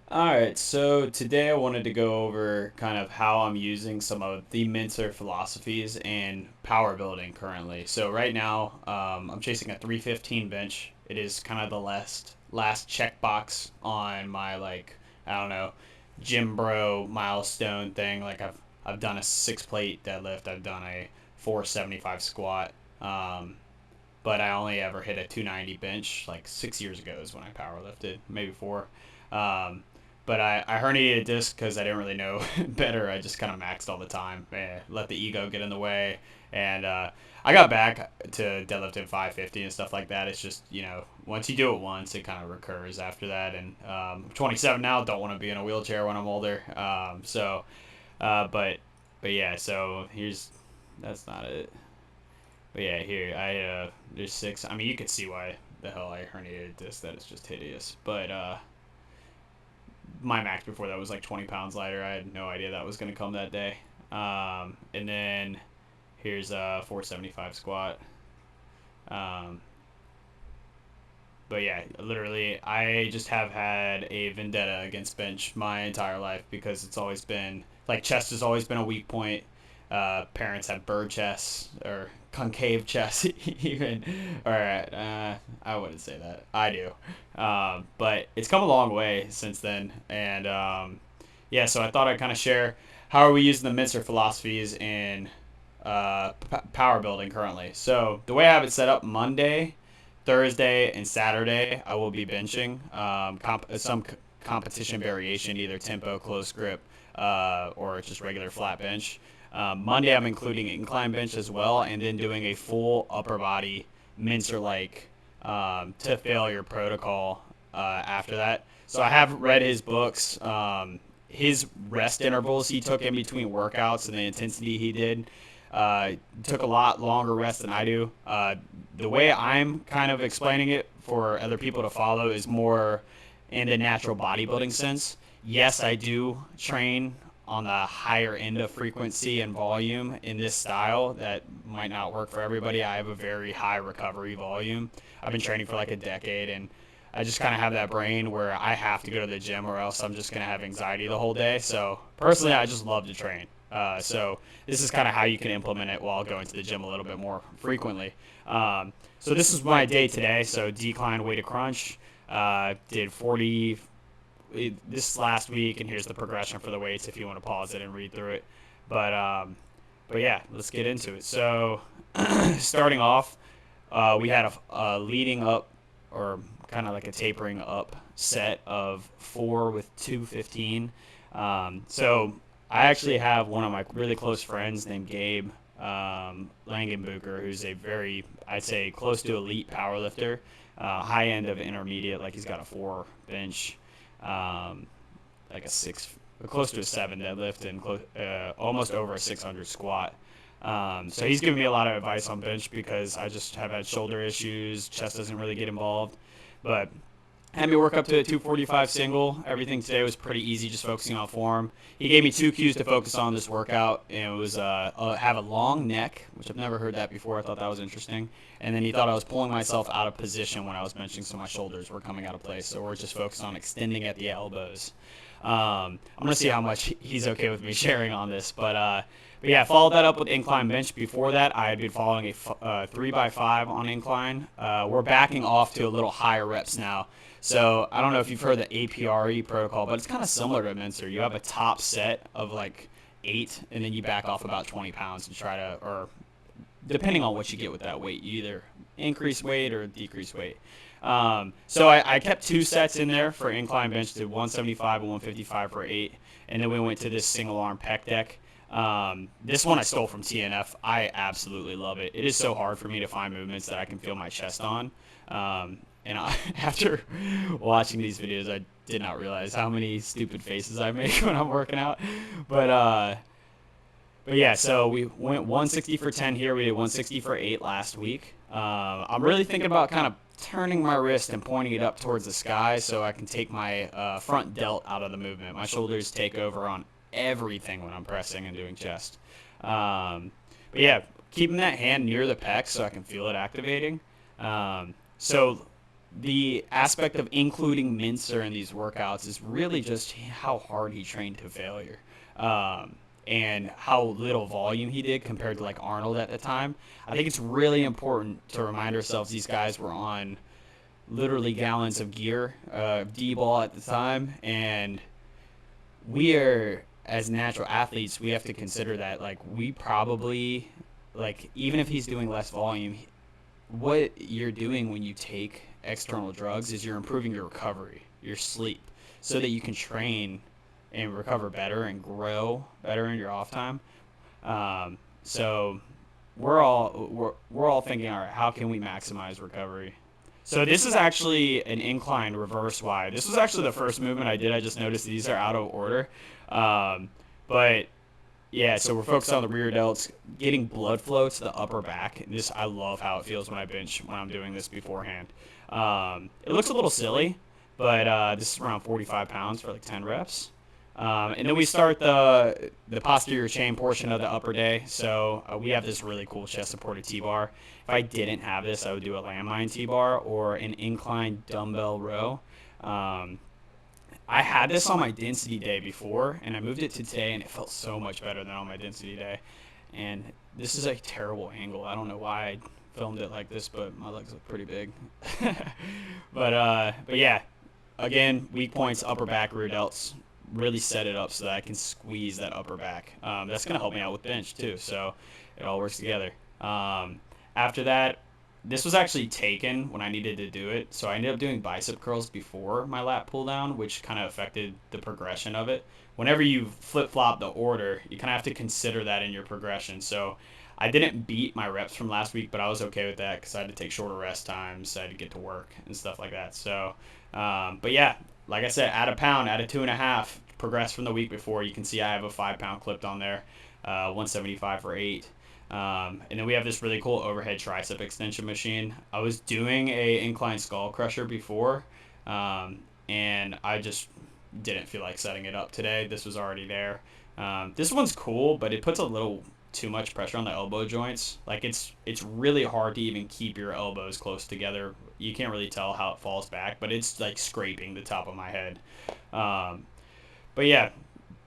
All right, so today I wanted to go over kind of how I'm using some of the Mentzer philosophies in power building currently. So right now, I'm chasing a 315 bench. It is kind of the last checkbox on my I don't know gym bro milestone thing. I've done a 6 plate deadlift. I've done a 475 squat. Um, but I only ever hit a 290 bench like 6 years ago is when I power lifted, maybe four. Um, but I herniated a disc because I didn't really know better. I just kind of maxed all the time, let the ego get in the way, and I got back to deadlifting 550 and stuff like that. It's just once you do it once, it kind of recurs after that. And I'm 27 now, don't want to be in a wheelchair when I'm older. But yeah, so here's that's not it. But yeah, here there's six. I mean, you can see why the hell I herniated this. That is just hideous. But my max before that was like 20 pounds lighter. I had no idea that was gonna come that day. And then here's a 475 squat. Um, but yeah, literally, I just have had a vendetta against bench my entire life because it's always been like chest has always been a weak point. Parents have bird chests or concave chests, even. All right, I wouldn't say that. I do, but it's come a long way since then, and yeah. So I thought I'd kind of share how are we using the Mentzer philosophies in power building currently. So the way I have it set up, Monday, Thursday, and Saturday, I will be benching some competition variation, either tempo, close grip, or just regular flat bench. Monday, I'm including incline bench as well, and then doing a full upper body Mentzer like to failure protocol after that. So I have read his books. His rest intervals he took in between workouts and the intensity he did took a lot longer rest than I do. The way I'm kind of explaining it for other people to follow is more in the natural bodybuilding sense. Yes, I do train on the higher end of frequency and volume in this style that might not work for everybody. I have a very high recovery volume. I've been training for like a decade, and I just kind of have that brain where I have to go to the gym or else I'm just going to have anxiety the whole day. So personally, I just love to train. So this is kind of how you can implement it while going to the gym a little bit more frequently. So this is my day today. So decline weighted crunch. Did 40 this last week, and here's the progression for the weights if you want to pause it and read through it. But um, but yeah, let's get into it. So starting off, we had a leading up or kind of like a tapering up set of four with 215. So I actually have one of my really close friends named Gabe Langenbucher, who's a very, I'd say, close to elite powerlifter, high end of intermediate. Like he's got a four bench, um, like a six, close to a seven deadlift, and almost over a 600 squat. So he's giving me a lot of advice on bench because I just have had shoulder issues, chest doesn't really get involved, but had me work up to a 245 single. Everything today was pretty easy, just focusing on form. He gave me two cues to focus on this workout, and it was have a long neck, which I've never heard that before. I thought that was interesting. And then he thought I was pulling myself out of position when I was benching, so my shoulders were coming out of place. So we're just focused on extending at the elbows. I'm gonna see how much he's okay with me sharing on this, but yeah, followed that up with incline bench. Before that, I had been following a 3x5 on incline. We're backing off to a little higher reps now. So I don't know if you've heard the APRE protocol, but it's kind of similar to Mentzer. You have a top set of like 8, and then you back off about 20 pounds to try to, or depending on what you get with that weight, you either increase weight or decrease weight. So I kept 2 sets in there for incline bench, did 175 and 155 for 8, and then we went to this single arm pec deck. This one I stole from TNF. I absolutely love it. It is so hard for me to find movements that I can feel my chest on. After watching these videos, I did not realize how many stupid faces I make when I'm working out. But uh, but yeah, so we went 160 for 10 here. We did 160 for 8 last week. I'm really thinking about kind of turning my wrist and pointing it up towards the sky so I can take my front delt out of the movement. My shoulders take over on everything when I'm pressing and doing chest. But yeah, keeping that hand near the pec so I can feel it activating. So the aspect of including Mentzer in these workouts is really just how hard he trained to failure, um, and how little volume he did compared to like Arnold at the time. I think it's really important to remind ourselves these guys were on literally gallons of gear, D-ball at the time, and we are, as natural athletes, we have to consider that like we probably, like, even if he's doing less volume, what you're doing when you take external drugs is you're improving your recovery, your sleep, so that you can train and recover better and grow better in your off time. So we're all thinking, all right, how can we maximize recovery? So this is actually an incline reverse Y. This was actually the first movement I did. I just noticed these are out of order. Um, but yeah, so we're focused on the rear delts, getting blood flow to the upper back. And this, I love how it feels when I bench when I'm doing this beforehand. It looks a little silly, but this is around 45 pounds for like 10 reps. And then we start the posterior chain portion of the upper day. So we have this really cool chest supported T-bar. If I didn't have this, I would do a landmine T-bar or an incline dumbbell row. I had this on my density day before, and I moved it to today, and it felt so much better than on my density day. And this is a terrible angle. I don't know why I filmed it like this, but my legs look pretty big. But yeah, again, weak points, upper back, rear delts. Really set it up so that I can squeeze that upper back. That's going to help me out with bench too, so it all works together. After that, this was actually taken when I needed to do it, so I ended up doing bicep curls before my lat pull down, which kind of affected the progression of it. Whenever you flip-flop the order, you kind of have to consider that in your progression. So I didn't beat my reps from last week, but I was okay with that because I had to take shorter rest times, I had to get to work and stuff like that. So, but yeah, like I said, add a pound, add a 2.5, progress from the week before. You can see I have a 5-pound clipped on there, 175 for 8. And then we have this really cool overhead tricep extension machine. I was doing a incline skull crusher before, and I just didn't feel like setting it up today. This was already there. This one's cool, but it puts a little too much pressure on the elbow joints. Like it's really hard to even keep your elbows close together. You can't really tell how it falls back, but it's like scraping the top of my head. But yeah,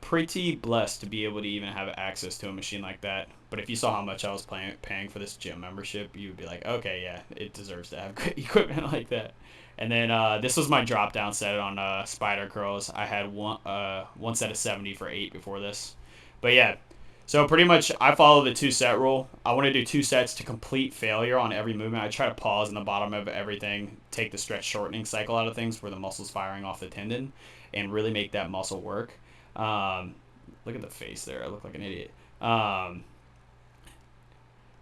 pretty blessed to be able to even have access to a machine like that. But if you saw how much I was paying for this gym membership, you would be like, okay, yeah, it deserves to have great equipment like that. And then this was my drop down set on spider curls. I had one set of 70 for 8 before this. But yeah, so pretty much I follow the 2-set rule. I want to do 2 sets to complete failure on every movement. I try to pause in the bottom of everything, take the stretch shortening cycle out of things where the muscle's firing off the tendon, and really make that muscle work. Look at the face there. I look like an idiot.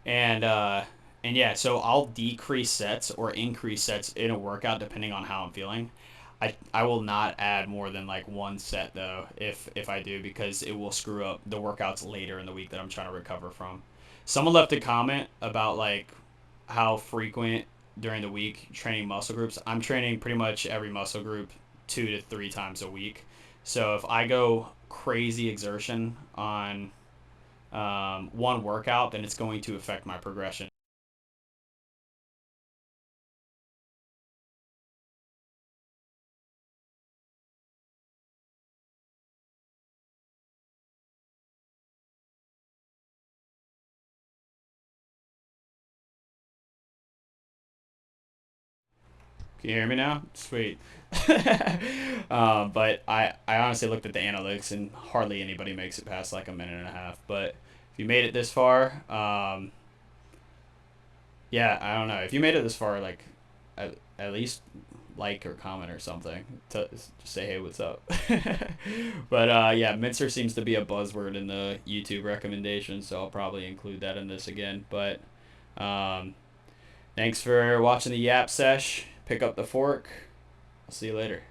And yeah, so I'll decrease sets or increase sets in a workout depending on how I'm feeling. I will not add more than like 1 set though if I do, because it will screw up the workouts later in the week that I'm trying to recover from. Someone left a comment about like how frequent during the week training muscle groups. I'm training pretty much every muscle group 2 to 3 times a week. So if I go crazy exertion on one workout, then it's going to affect my progression. Can you hear me now? Sweet. But I honestly looked at the analytics and hardly anybody makes it past like a minute and a half. But if you made it this far, yeah, I don't know. If you made it this far, like at least like or comment or something to just say, hey, what's up? But yeah, Mentzer seems to be a buzzword in the YouTube recommendations, so I'll probably include that in this again. But um, thanks for watching the Yap Sesh. Pick up the fork. I'll see you later.